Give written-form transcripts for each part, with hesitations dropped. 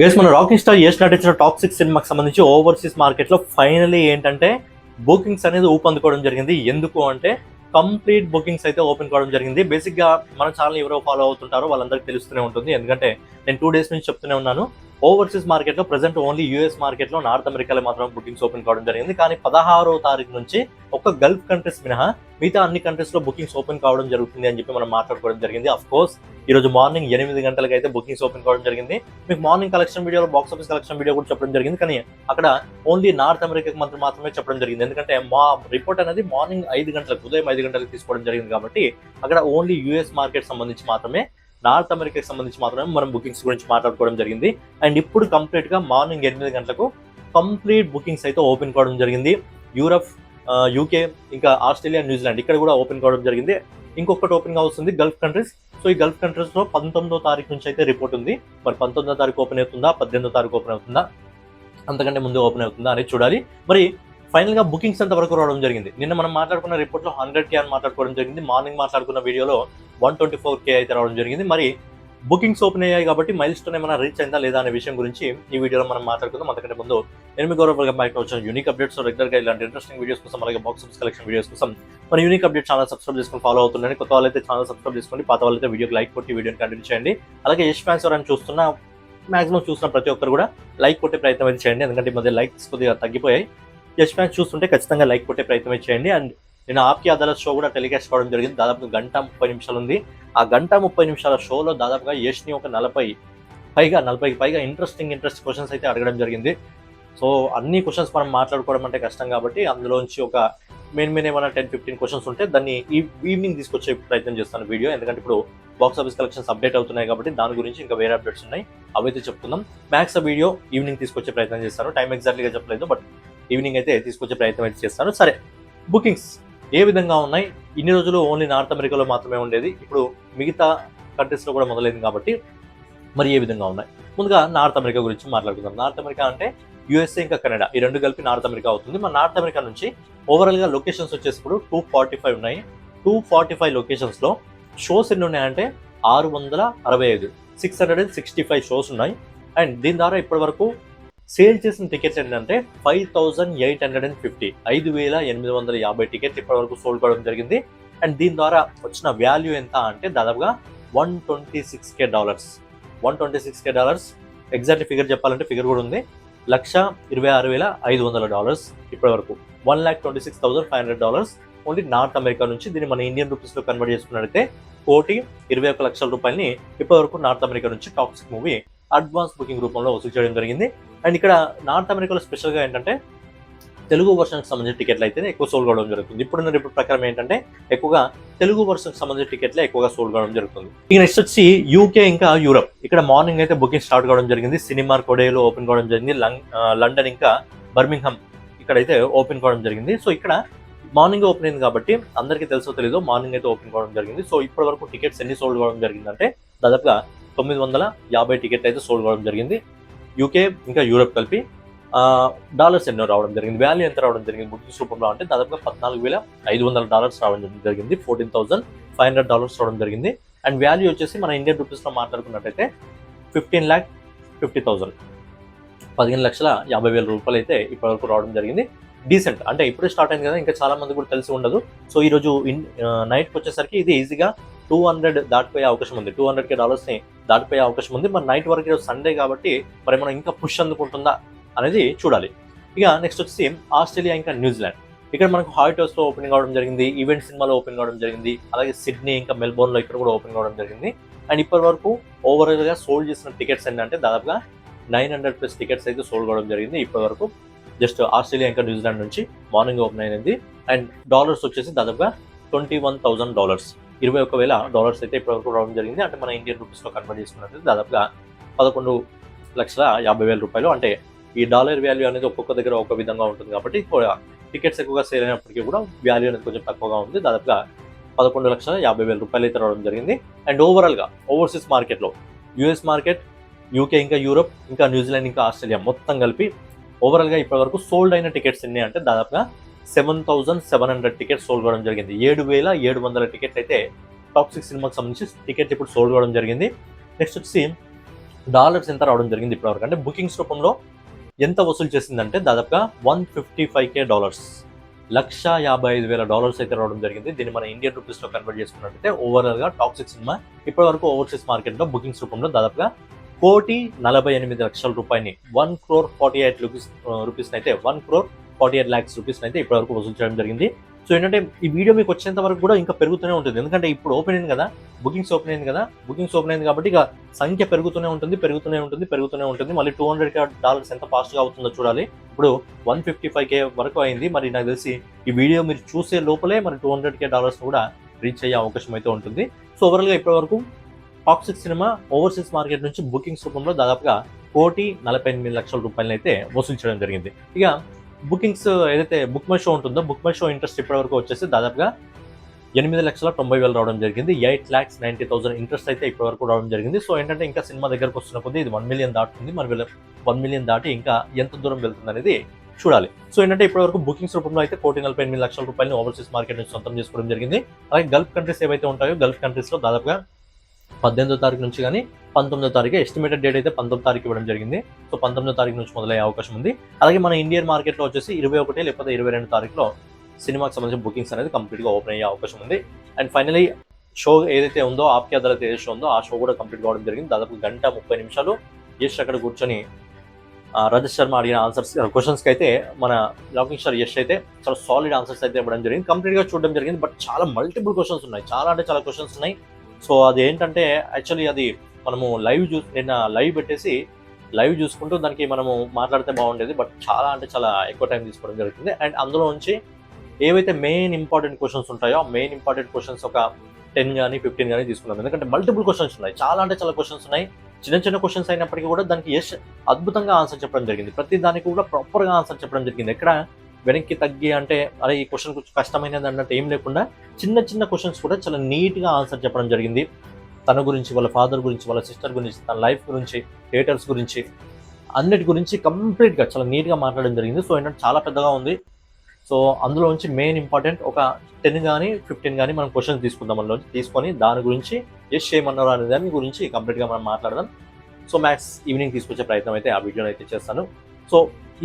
మన rocking star Yash నటించిన toxic సినిమాకి సంబంధించి ఓవర్సీస్ మార్కెట్లో ఫైనలీ ఏంటంటే బుకింగ్స్ అనేది ఊపందుకోవడం జరిగింది. ఎందుకు అంటే కంప్లీట్ బుకింగ్స్ అయితే ఓపెన్ కావడం జరిగింది. బేసిక్గా మన ఛానల్ ఎవరో ఫాలో అవుతుంటారో వాళ్ళందరికీ తెలుస్తూనే ఉంటుంది. ఎందుకంటే నేను 2 days నుంచి చెప్తూనే ఉన్నాను, ఓవర్సీస్ మార్కెట్లో ప్రెసెంట్ ఓన్లీ యూఎస్ మార్కెట్లో నార్త్ అమెరికాలో మాత్రం బుకింగ్స్ ఓపెన్ కావడం జరిగింది. కానీ 16వ తారీఖు నుంచి ఒక గల్ఫ్ కంట్రీస్ మినహా మిగతా అన్ని కంట్రీస్లో బుకింగ్స్ ఓపెన్ కావడం జరుగుతుంది అని చెప్పి మనం మాట్లాడుకోవడం జరిగింది. అఫ్ కోర్స్ ఈరోజు మార్నింగ్ 8 గంటలకు అయితే బుకింగ్స్ ఓపెన్ కావడం జరిగింది. మీకు మార్నింగ్ కలెక్షన్ వీడియోలో బాక్స్ ఆఫీస్ కలెక్షన్ వీడియో కూడా చెప్పడం జరిగింది. కానీ అక్కడ ఓన్లీ నార్త్ అమెరికాకి మాత్రమే చెప్పడం జరిగింది. ఎందుకంటే మా రిపోర్ట్ అనేది మార్నింగ్ 5 గంటలకు, ఉదయం 5 గంటలకు తీసుకోవడం జరిగింది. కాబట్టి అక్కడ ఓన్లీ యూఎస్ మార్కెట్ సంబంధించి మాత్రమే, నార్త్ అమెరికాకి సంబంధించి మాత్రమే మనం బుకింగ్స్ గురించి మాట్లాడుకోవడం జరిగింది. అండ్ ఇప్పుడు కంప్లీట్గా మార్నింగ్ 8 గంటలకు కంప్లీట్ బుకింగ్స్ అయితే ఓపెన్ కావడం జరిగింది. యూరప్, యూకే, ఇంకా ఆస్ట్రేలియా, న్యూజిలాండ్ ఇక్కడ కూడా ఓపెన్ కావడం జరిగింది. ఇంకొకటి ఓపెన్ అవుతుంది గల్ఫ్ కంట్రీస్. సో ఈ గల్ఫ్ కంట్రీస్లో 19వ తారీఖు నుంచి అయితే రిపోర్ట్ ఉంది. మరి 19వ తారీఖు ఓపెన్ అవుతుందా, 18వ తారీఖు ఓపెన్ అవుతుందా, అంతకంటే ముందు ఓపెన్ అవుతుందా అనేది చూడాలి. మరి ఫైనల్గా బుకింగ్స్ ఎంత వరకు రావడం జరిగింది. నిన్న మనం మాట్లాడుకున్న రిపోర్ట్లో 100K అని మాట్లాడుకోవడం జరిగింది. మార్నింగ్ మాట్లాడుకున్న వీడియోలో 124K అయితే రావడం జరిగింది. మరి బుకింగ్స్ ఓపెన్ అయ్యాయి కాబట్టి మైల్ స్టోన్ ఏమైనా రీచ్ అయిందా లేదా అనే విషయం గురించి ఈ వీడియోలో మనం మాట్లాడుకుందాం. అంతకంటే ముందు నేను మీ గౌరవ బ్యాక్ వచ్చిన యూనిక్ అప్డేట్స్ రెగ్యులర్గా ఇలాంటి ఇంట్రెస్టింగ్ వీడియోస్ కోసం, అలాగే బాక్స్ ఆఫీస్ కలెక్షన్ వీడియోస్ కోసం మన యూనిక్ అప్డేట్ ఛానల్ సబ్స్క్రైబ్ చేసుకుని ఫాలో అవుతుండండి. కొత్త వాళ్ళైతే ఛానల్ సబ్స్క్రైబ్ చేసుకోండి, పాత వాళ్ళైతే వీడియోకి లైక్ కొట్టి వీడియోని కంటిన్యూ చేయండి. అలాగే యష్ ఫ్యాన్స్ ఎవరైనా చూస్తున్నా, మాక్సిమం చూసిన ప్రతి ఒక్కరు కూడా లైక్ కొట్టే ప్రయత్నం అయితే చేయండి. ఎందుకంటే ఈ మధ్య లైక్స్ కొద్దిగా తగ్గిపోయాయి. యష్ ఫ్యాన్స్ చూస్తుంటే ఖచ్చితంగా లైక్ కొట్టే ప్రయత్నం అయితే చేయండి. అండ్ నేను ఆప్కి అదాలత్ షో కూడా టెలికాస్ట్ కావడం జరిగింది. దాదాపు 1:30 ఉంది. ఆ 1:30 షోలో దాదాపుగా యష్ని ఒక 40కి పైగా ఇంట్రెస్టింగ్ క్వశ్చన్స్ అయితే అడగడం జరిగింది. సో అన్ని క్వశ్చన్స్ మనం మాట్లాడుకోవడం అంటే కష్టం కాబట్టి అందులోంచి ఒక మెయిన్ ఏమైనా 10-15 క్వశ్చన్స్ ఉంటే దాన్ని ఈవినింగ్ తీసుకొచ్చే ప్రయత్నం చేస్తాను వీడియో. ఎందుకంటే ఇప్పుడు బాక్స్ ఆఫీస్ కలెక్షన్స్ అప్డేట్ అవుతున్నాయి కాబట్టి దాని గురించి ఇంకా వేరే అప్డేట్స్ ఉన్నాయి, అవైతే చెప్తున్నాం. మ్యాక్స్ వీడియో ఈవినింగ్ తీసుకొచ్చే ప్రయత్నం చేస్తాను. టైం ఎగ్జాక్ట్లీగా చెప్పలేదు, బట్ ఈవినింగ్ అయితే తీసుకొచ్చే ప్రయత్నం అయితే చేస్తాను. సరే, బుకింగ్స్ ఏ విధంగా ఉన్నాయి? ఇన్ని రోజులు ఓన్లీ నార్త్ అమెరికాలో మాత్రమే ఉండేది, ఇప్పుడు మిగతా కంట్రీస్లో కూడా మొదలైంది కాబట్టి మరి ఏ విధంగా ఉన్నాయి? ముందుగా నార్త్ అమెరికా గురించి మాట్లాడుకుందాం. నార్త్ అమెరికా అంటే యూఎస్ఏ ఇంకా కెనడా, ఈ రెండు కలిపి నార్త్ అమెరికా అవుతుంది. మన నార్త్ అమెరికా నుంచి ఓవరాల్గా లొకేషన్స్ వచ్చేసి ఇప్పుడు 245 ఉన్నాయి. 245 లొకేషన్స్లో షోస్ ఎన్ని ఉన్నాయంటే 665, 665 షోస్ ఉన్నాయి. అండ్ దీని ద్వారా ఇప్పటి వరకు సేల్ చేసిన టికెట్స్ ఏంటంటే 5850, 5850 టికెట్లు ఇప్పటి వరకు సోల్డ్ కావడం జరిగింది. అండ్ దీని ద్వారా వచ్చిన వాల్యూ ఎంత అంటే దాదాపుగా $126K. $126K ఎగ్జాక్ట్ ఫిగర్ చెప్పాలంటే ఫిగర్ కూడా ఉంది, $126,500 ఇప్పటి వరకు. $126,500 ఓన్లీ నార్త్ అమెరికా నుంచి. దీన్ని మన ఇండియన్ రూపీస్లో కన్వర్ట్ చేసుకున్నట్లయితే $1,21,00,000 ఇప్పటి వరకు నార్త్ అమెరికా నుంచి టాక్సిక్ మూవీ అడ్వాన్స్ బుకింగ్ రూపంలో వసూలు చేయడం జరిగింది. అండ్ ఇక్కడ నార్త్ అమెరికాలో స్పెషల్గా ఏంటంటే తెలుగు వర్షన్కి సంబంధించిన టికెట్లు అయితేనే ఎక్కువ సోల్డ్ కావడం జరుగుతుంది. ఇప్పుడున్న రిపోర్ట్ ప్రకారం ఏంటంటే ఎక్కువగా తెలుగు వర్షన్కి సంబంధించిన టికెట్లే ఎక్కువగా సోల్డ్ కావడం జరుగుతుంది. ఇక నెక్స్ట్ వచ్చి యూకే ఇంకా యూరప్. ఇక్కడ మార్నింగ్ అయితే బుకింగ్ స్టార్ట్ కావడం జరిగింది. సినిమా కొడేలో ఓపెన్ కావడం జరిగింది. లండన్ ఇంకా బర్మింగ్హామ్ ఇక్కడైతే ఓపెన్ కావడం జరిగింది. సో ఇక్కడ మార్నింగ్ ఓపెన్ అయింది కాబట్టి అందరికీ తెలుసో తెలీదో మార్నింగ్ అయితే ఓపెన్ కావడం జరిగింది. సో ఇప్పటి వరకు టికెట్స్ ఎన్ని సోల్డ్ కావడం జరిగిందంటే దాదాపుగా 950 టికెట్లు అయితే సోల్డ్ కావడం జరిగింది. యూకే ఇంకా యూరప్ కలిపి డాలర్స్ ఎన్నో రావడం జరిగింది. వాల్యూ ఎంత రావడం జరిగింది బుకింగ్స్ రూపంలో అంటే దాదాపుగా $14,500 రావడం జరిగింది. $14,500 రావడం జరిగింది. అండ్ వాల్యూ వచ్చేసి మన ఇండియన్ రూపీస్లో మాట్లాడుకున్నట్టయితే 15,50,000, $15,50,000 అయితే ఇప్పటివరకు రావడం జరిగింది. డీసెంట్ అంటే ఇప్పుడే స్టార్ట్ అయింది కదా, ఇంకా చాలా మంది కూడా తెలిసి ఉండదు. సో ఈరోజు నైట్కి వచ్చేసరికి ఇది ఈజీగా 200 దాటిపోయే అవకాశం ఉంది. $200K దాటిపోయే అవకాశం ఉంది. మరి నైట్ వరకు ఈరోజు సండే కాబట్టి మరి మనం ఇంకా పుష్ అందుకుంటుందా అనేది చూడాలి. ఇక నెక్స్ట్ వచ్చేసి ఆస్ట్రేలియా ఇంకా న్యూజిలాండ్. ఇక్కడ మనకు హాట్ హౌస్లో ఓపెనింగ్ అవడం జరిగింది, ఈవెంట్ సినిమాలో ఓపెన్ కావడం జరిగింది, అలాగే సిడ్నీ ఇంకా మెల్బోర్న్లో ఇక్కడ కూడా ఓపెన్ కావడం జరిగింది. అండ్ ఇప్పటి వరకు ఓవరాల్గా సోల్డ్ చేసిన టికెట్స్ ఏంటంటే దాదాపుగా 900+ టికెట్స్ అయితే సోల్డ్ కావడం జరిగింది ఇప్పటి వరకు. జస్ట్ ఆస్ట్రేలియా ఇంకా న్యూజిలాండ్ నుంచి మార్నింగ్ ఓపెన్ అయింది. అండ్ డాలర్స్ వచ్చేసి దాదాపుగా $21,000, $21,000 అయితే ఇప్పటివరకు రావడం జరిగింది. అంటే మన ఇండియన్ రూపీస్లో కన్వర్ట్ చేసుకున్నట్లయితే దాదాపుగా $11,50,000. అంటే ఈ డాలర్ వాల్యూ అనేది ఒక్కొక్క దగ్గర ఒక విధంగా ఉంటుంది కాబట్టి టికెట్స్ ఎక్కువగా సేల్ అయినప్పటికీ కూడా వాల్యూ అనేది కొంచెం తక్కువగా ఉంది. దాదాపుగా $11,50,000 అయితే రావడం జరిగింది. అండ్ ఓవరాల్గా ఓవర్సీస్ మార్కెట్లో యూఎస్ మార్కెట్, యూకే ఇంకా యూరప్ ఇంకా న్యూజిలాండ్ ఇంకా ఆస్ట్రేలియా మొత్తం కలిపి ఓవరాల్గా ఇప్పటివరకు సోల్డ్ అయిన టికెట్స్ ఎన్ని అంటే దాదాపుగా 7,700 టికెట్స్ సోల్డ్ కావడం జరిగింది. 7,700 టికెట్లు అయితే టాక్సిక్ సినిమాకి సంబంధించి టికెట్స్ ఇప్పుడు సోల్డ్ కావడం జరిగింది. నెక్స్ట్ వచ్చి డాలర్స్ ఎంత రావడం జరిగింది ఇప్పటివరకు అంటే బుకింగ్స్ రూపంలో ఎంత వసూలు చేసిందంటే దాదాపుగా $155,000 $155,000 అయితే రావడం జరిగింది. దీన్ని మన ఇండియన్ రూపీస్లో కన్వర్ట్ చేసుకున్నట్టయితే ఓవరాల్గా టాక్సిక్ సినిమా ఇప్పటివరకు ఓవర్సీస్ మార్కెట్లో బుకింగ్స్ రూపంలో దాదాపుగా ₹1,48,00,000 ₹1,48,00,000 అయితే ₹1,48,00,000 అయితే ఇప్పటివరకు వసూలు చేయడం జరిగింది. సో ఏంటంటే ఈ వీడియో మీకు వచ్చేంత వరకు కూడా ఇంకా పెరుగుతూనే ఉంటుంది, ఎందుకంటే ఇప్పుడు ఓపెన్ అయింది కదా, బుకింగ్స్ ఓపెన్ అయింది కాబట్టి ఇక సంఖ్య పెరుగుతూనే ఉంటుంది. మళ్ళీ $200,000 ఎంత ఫాస్ట్గా అవుతుందో చూడాలి. ఇప్పుడు 155K వరకు అయింది. మరి నాకు తెలిసి ఈ వీడియో మీరు చూసే లోపలే మరి $200,000 కూడా రీచ్ అయ్యే అవకాశం అయితే ఉంటుంది. సో ఓవరాల్గా ఇప్పటివరకు టాక్సిక్ సినిమా ఓవర్సీస్ మార్కెట్ నుంచి బుకింగ్స్ రూపంలో దాదాపుగా ₹1,48,00,000 అయితే వసూలు చేయడం జరిగింది. ఇక బుకింగ్స్ ఏదైతే బుక్ మై షో ఉంటుందో, బుక్ మై షో ఇంట్రెస్ట్ ఇప్పటివరకు వచ్చేసి దాదాపుగా 8,90,000 రావడం జరిగింది. 8,90,000 ఇంట్రెస్ట్ అయితే ఇప్పటివరకు రావడం జరిగింది. సో ఏంటంటే ఇంకా సినిమా దగ్గరకు వస్తున్న కొద్దీ ఇది 1 మిలియన్ దాటుతుంది. మరి 1 మిలియన్ దాటి ఇంకా ఎంత దూరం వెళ్తుంది అనేది చూడాలి. సో ఏంటంటే ఇప్పటివరకు బుకింగ్స్ రూపంలో అయితే ₹1,48,00,000 ఓవర్సీస్ మార్కెట్ నుంచి సొంతం చేసుకోవడం జరిగింది. అలాగే గల్ఫ్ కంట్రీస్ ఏవైతే ఉంటాయో గల్ఫ్ కంట్రీస్లో దాదాపుగా 18వ తారీఖు నుంచి కానీ 19వ తారీఖు ఎస్టిమేటెడ్ డేట్ అయితే 19వ తారీఖు ఇవ్వడం జరిగింది. సో 19వ తారీఖు నుంచి మొదలయ్యే అవకాశం ఉంది. అలాగే మన ఇండియన్ మార్కెట్లో వచ్చేసి 21 లేకపోతే 22 తారీఖులో సినిమాకి సంబంధించిన బుకింగ్స్ అనేది కంప్లీట్గా ఓపెన్ అయ్యే అవకాశం ఉంది. అండ్ ఫైనలీ షో ఏదైతే ఉందో ఆప్కి అదాలత్ ఏదైతే షో ఉందో ఆ షో కూడా కంప్లీట్ కావడం జరిగింది. దాదాపు 1:30 యష్ అక్కడ కూర్చొని రజత్ శర్మ అడిగిన క్వశ్చన్స్కి అయితే మన లాకింగ్ స్టార్ యష్ అయితే చాలా సాలిడ్ ఆన్సర్స్ అయితే ఇవ్వడం జరిగింది. కంప్లీట్గా చూడడం జరిగింది. బట్ చాలా మల్టిపుల్ క్వశ్చన్స్ ఉన్నాయి, చాలా క్వశ్చన్స్ ఉన్నాయి. సో అది ఏంటంటే యాక్చువల్లీ అది మనము నిన్న లైవ్ పెట్టేసి లైవ్ చూసుకుంటూ దానికి మనము మాట్లాడితే బాగుండేది. బట్ చాలా ఎక్కువ టైం తీసుకోవడం జరుగుతుంది. అండ్ అందులో నుంచి ఏవైతే మెయిన్ ఇంపార్టెంట్ క్వశ్చన్స్ ఉంటాయో ఆ మెయిన్ ఇంపార్టెంట్ క్వశ్చన్స్ ఒక 10 కానీ 15 కానీ తీసుకున్నాం. ఎందుకంటే మల్టిపుల్ క్వశ్చన్స్ ఉన్నాయి, చాలా క్వశ్చన్స్ ఉన్నాయి. చిన్న క్వశ్చన్స్ అయినప్పటికీ కూడా దానికి యష్ అద్భుతంగా ఆన్సర్ చెప్పడం జరిగింది. ప్రతి దానికి కూడా ప్రాపర్గా ఆన్సర్ చెప్పడం జరిగింది. ఎక్కడ వెనక్కి తగ్గి అంటే అరే ఈ క్వశ్చన్ కొంచెం కష్టమైనది అన్నట్టు ఏం లేకుండా చిన్న క్వశ్చన్స్ కూడా చాలా నీట్గా ఆన్సర్ చెప్పడం జరిగింది. తన గురించి, వాళ్ళ ఫాదర్ గురించి, వాళ్ళ సిస్టర్ గురించి, తన లైఫ్ గురించి, థియేటర్స్ గురించి, అన్నిటి గురించి కంప్లీట్గా చాలా నీట్గా మాట్లాడడం జరిగింది. సో ఏంటంటే చాలా పెద్దగా ఉంది. సో అందులో నుంచి మెయిన్ ఇంపార్టెంట్ ఒక 10 కానీ 15 కానీ మనం క్వశ్చన్స్ తీసుకుందాం. అందులో తీసుకొని దాని గురించి యష్ ఏమన్నారు అనే దాని గురించి కంప్లీట్గా మనం మాట్లాడదాం. సో మ్యాక్స్ ఈవినింగ్ తీసుకొచ్చే ప్రయత్నం అయితే ఆ వీడియోని అయితే చేస్తాను. సో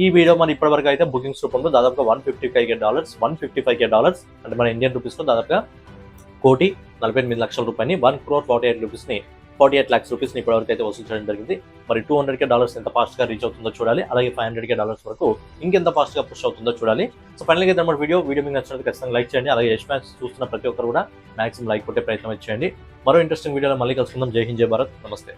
ఈ వీడియో మన ఇప్పటివరకు అయితే బుకింగ్స్ రూపంలో దాదాపుగా $155,000 అంటే మన ఇండియన్ రూపీస్లో దాదాపుగా ₹1,48,00,000 $1,48,00,000 ఇప్పటివరకు అయితే వసూలు చేయడం జరిగింది. మరి $200,000 ఎంత ఫాస్ట్గా రీచ్ అవుతుందో చూడాలి. అలాగే $500,000 వరకు ఇంకెంత ఫాస్ట్గా పుష్ అవుతుందో చూడాలి. సో ఫైనల్గా అయితే మన వీడియో మీకు నచ్చినట్టు ఖచ్చితంగా లైక్ చేయండి. అలాగే యష్ మ్యాక్స్ చూస్తున్న ప్రతి ఒక్కరు కూడా మ్యాక్సిమం లైక్ కొట్టే ప్రయత్నం చేయండి. మరో ఇంట్రెస్టింగ్ వీడియోలో మళ్ళీ కలుసుకుందాం. జై హింద్, జై భారత్, నమస్తే.